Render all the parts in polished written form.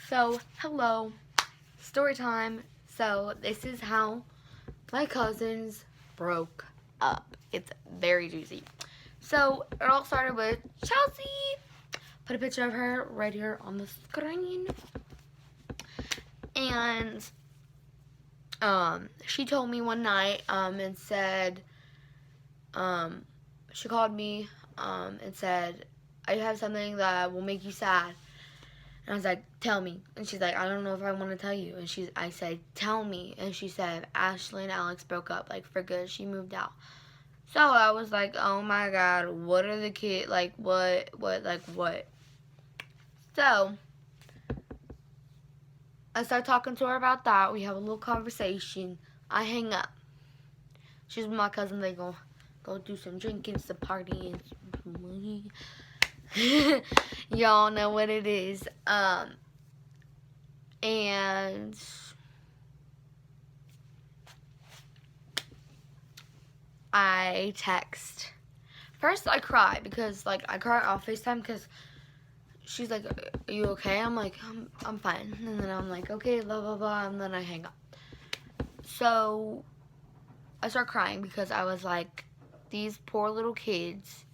So, hello, story time. So, this is how my cousins broke up. It's very juicy. So, it all started with Chelsea. Put a picture of her right here on the screen. And, she told me one night, and said, she called me, and said, I have something that will make you sad. And I was like, tell me. And she's like, I don't know if I want to tell you. And I said, tell me. And she said, Ashley and Alex broke up, like, for good. She moved out. So I was like, oh my God, what are the kids, like, what? So I start talking to her about that. We have a little conversation. I hang up. She's with my cousin. They go do some drinking, some partying, some money. Y'all know what it is. And I text. First I cry because, like, I cry off FaceTime because she's like, are you okay? I'm like, I'm fine. And then I'm like, okay, blah, blah, blah. And then I hang up. So I start crying because I was like, these poor little kids,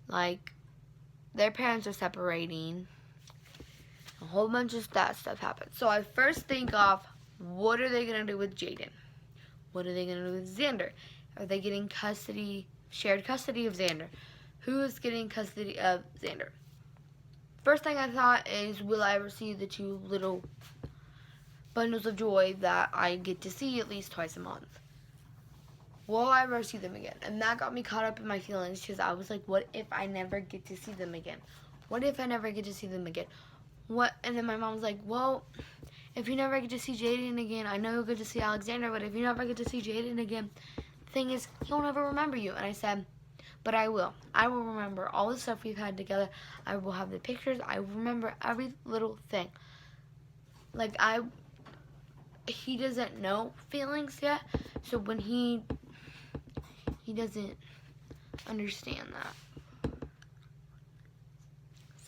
like, their parents are separating. A whole bunch of that stuff happened. So I first think of, what are they going to do with Jaden? What are they going to do with Xander? Are they getting shared custody of Xander? Who is getting custody of Xander? First thing I thought is, will I ever see the two little bundles of joy that I get to see at least twice a month? Will I ever see them again? And that got me caught up in my feelings because I was like, what if I never get to see them again? What if I never get to see them again? What? And then my mom was like, well, if you never get to see Jaden again, I know you'll get to see Alexander, but if you never get to see Jaden again, the thing is, he'll never remember you. And I said, but I will. I will remember all the stuff we've had together. I will have the pictures. I will remember every little thing. Like, he doesn't know feelings yet, so when he doesn't understand that.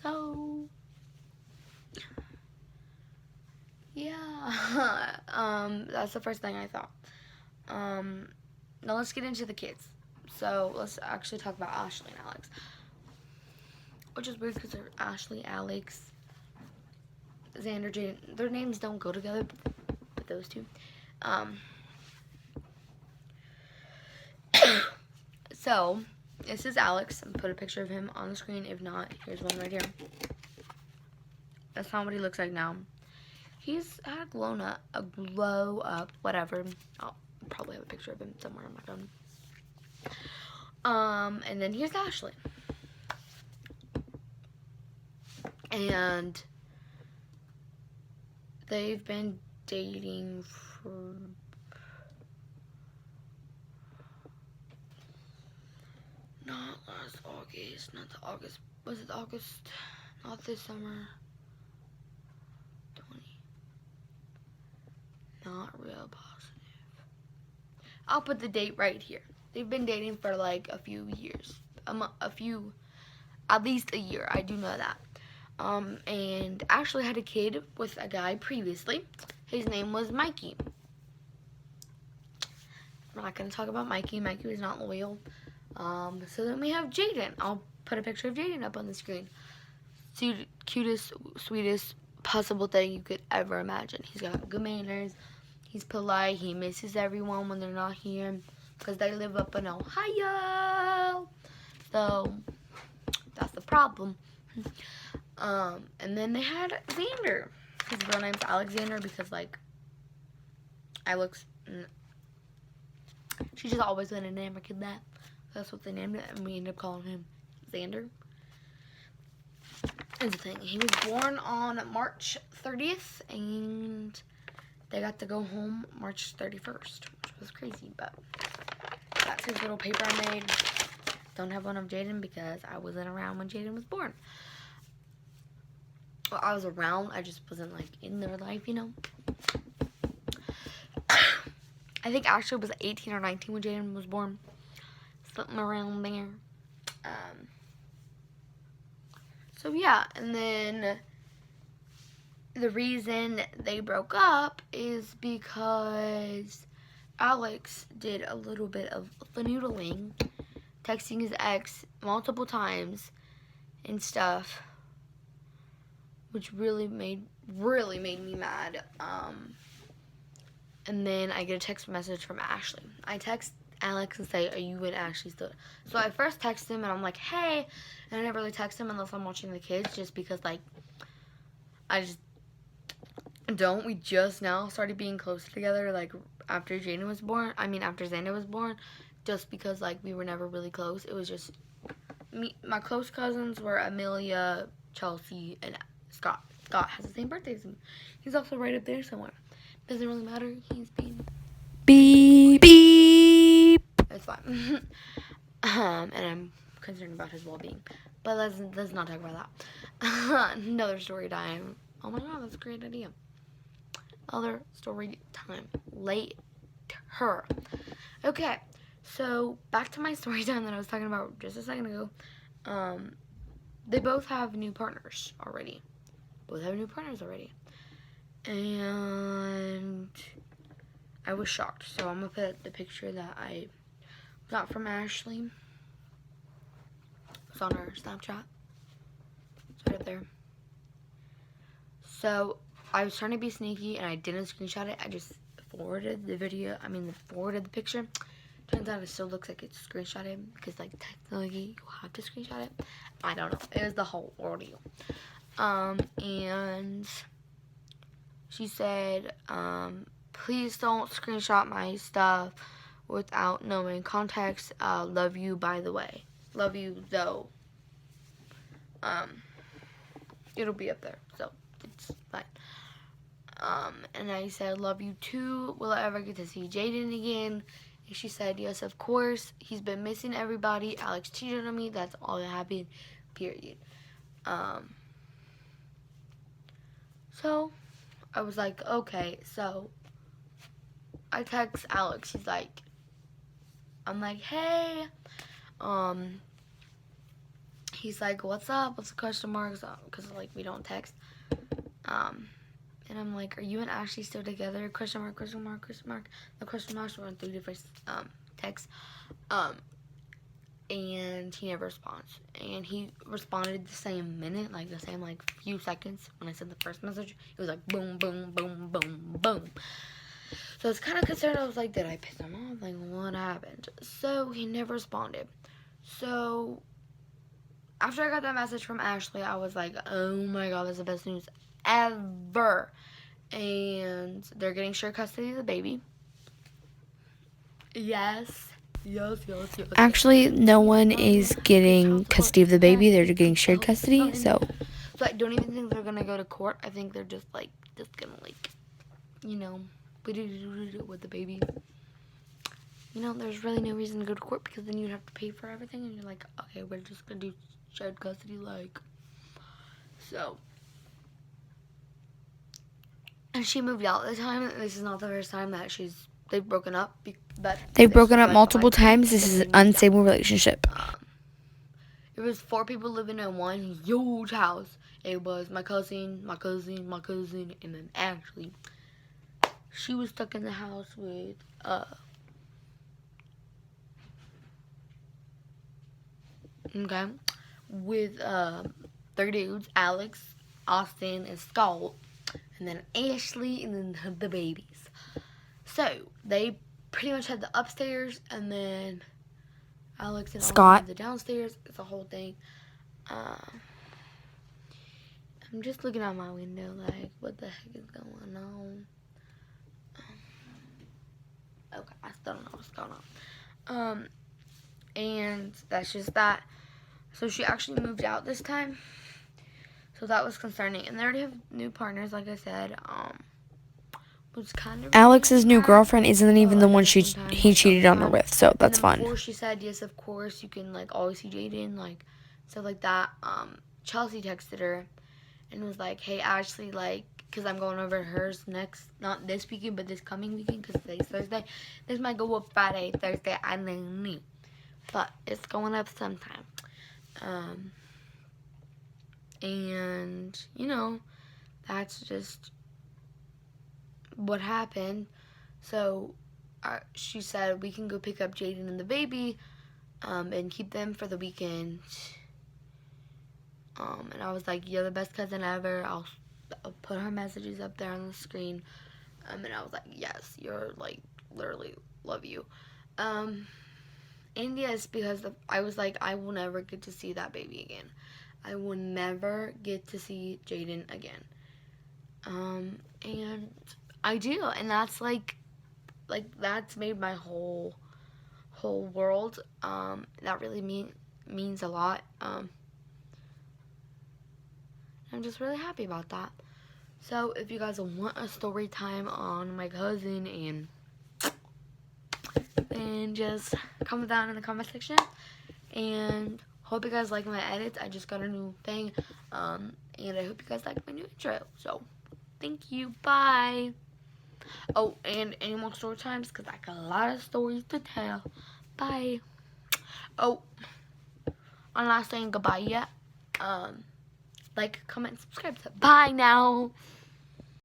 So, yeah, that's the first thing I thought. Now let's get into the kids. So let's actually talk about Ashley and Alex, which is weird because they're Ashley, Alex, Xander, Jaden. Their names don't go together, but those two. So this is Alex. I'm put a picture of him on the screen. If not, here's one right here. That's not what he looks like now. He's had a glow up, whatever. I'll probably have a picture of him somewhere on my phone. And then here's Ashley. And they've been dating for not last August, not the August. Was it August? Not this summer. 20. Not real positive. I'll put the date right here. They've been dating for like a few years. At least a year. I do know that. And Ashley had a kid with a guy previously. His name was Mikey. I'm not going to talk about Mikey. Mikey was not loyal. So then we have Jaden. I'll put a picture of Jaden up on the screen. Cutest, sweetest possible thing you could ever imagine. He's got good manners. He's polite. He misses everyone when they're not here because they live up in Ohio. So that's the problem. And then they had Xander. His real name's Alexander because, like, she just always wanted to name her kid that. That's what they named it, and we ended up calling him Xander. Here's the thing. He was born on March 30th, and they got to go home March 31st, which was crazy, but that's his little paper I made. Don't have one of Jaden because I wasn't around when Jaden was born. Well, I was around, I just wasn't, like, in their life, you know. I think Ashley was 18 or 19 when Jaden was born. Something around there. So, yeah, and then the reason they broke up is because Alex did a little bit of fanoodling, texting his ex multiple times and stuff, which really made me mad. And then I get a text message from Ashley. I text Alex and say, "Are you and Ashley still?" So I first text him and I'm like, "Hey," and I never really text him unless I'm watching the kids, just because like I just don't. We just now started being closer together, like after Jaden was born. I mean, after Xander was born, just because like we were never really close. It was just me. My close cousins were Amelia, Chelsea, and Scott. Scott has the same birthday as me. He's also right up there somewhere. Doesn't really matter. He's being beep beep. It's fine. And I'm concerned about his well-being. But let's not talk about that. Another story time. Oh my god, that's a great idea. Other story time later. Okay, so back to my story time that I was talking about just a second ago. They both have new partners already. And I was shocked. So I'm gonna put the picture that I got from Ashley. It's on her Snapchat. It's right up there. So I was trying to be sneaky and I didn't screenshot it. I just forwarded the picture. Turns out it still looks like it's screenshotted because like technically you have to screenshot it. I don't know. It was the whole ordeal. And she said, please don't screenshot my stuff without knowing context. Love you, by the way. Love you, though. It'll be up there, so it's fine. And I said, love you too. Will I ever get to see Jaden again? And she said, yes, of course. He's been missing everybody. Alex cheated on me. That's all that happened, period. So I was like, okay. So I text Alex. I'm like, hey. He's like, what's up? What's the question marks? Because like we don't text. And I'm like, are you and Ashley still together? Question mark, question mark, question mark. The question marks were on 3 different texts. And he never responds. And he responded the same minute, like the same like few seconds when I sent the first message. It was like boom, boom, boom, boom, boom. So I was kind of concerned. I was like, did I piss him off? Like, what happened? So he never responded. So after I got that message from Ashley, I was like, oh my god, that's the best news ever. And they're getting shared custody of the baby. Yes. Actually, no one is getting custody of the baby. They're getting shared custody. So I don't even think they're gonna go to court. I think they're just gonna with the baby. There's really no reason to go to court because then you'd have to pay for everything, and you're like, okay, we're just gonna do shared custody, so. And she moved out this time. This is not the first time that they've broken up. But they've broken up multiple times. This is an unstable relationship. There was 4 people living in one huge house. It was my cousin, and then Ashley. She was stuck in the house with with 3 dudes: Alex, Austin, and Scott. And then Ashley, and then the babies. So they pretty much had the upstairs, and then Alex and Scott had the downstairs. It's a whole thing. I'm just looking out my window, like, what the heck is going on? Okay, I still don't know what's going on. And that's just that. So she actually moved out this time. So that was concerning. And they already have new partners, like I said. Was kind of Alex's new girlfriend isn't even the one he cheated on her with, so that's fun. Before she said, yes, of course, you can always see Jaden, stuff like that. Chelsea texted her and was like, hey, Ashley, because I'm going over to hers next, not this weekend, but this coming weekend, because today's Thursday. This might go up Friday, Thursday, I don't know. But it's going up sometime. And, that's just what happened. So she said we can go pick up Jaden and the baby and keep them for the weekend. And I was like, you're the best cousin ever. I'll put her messages up there on the screen. And I was like, yes, you're like, literally love you. And yes, because I was like, I will never get to see that baby again. I will never get to see Jaden again. And I do, and that's like that's made my whole world. That really means a lot. I'm just really happy about that. So if you guys want a story time on my cousin, and just comment down in the comment section. And hope you guys like my edits. I just got a new thing. And I hope you guys like my new intro. So thank you. Bye. Oh, and any more story times? Because I got a lot of stories to tell. Bye. Oh, one last thing. Goodbye yet. Like, comment, subscribe. Bye now.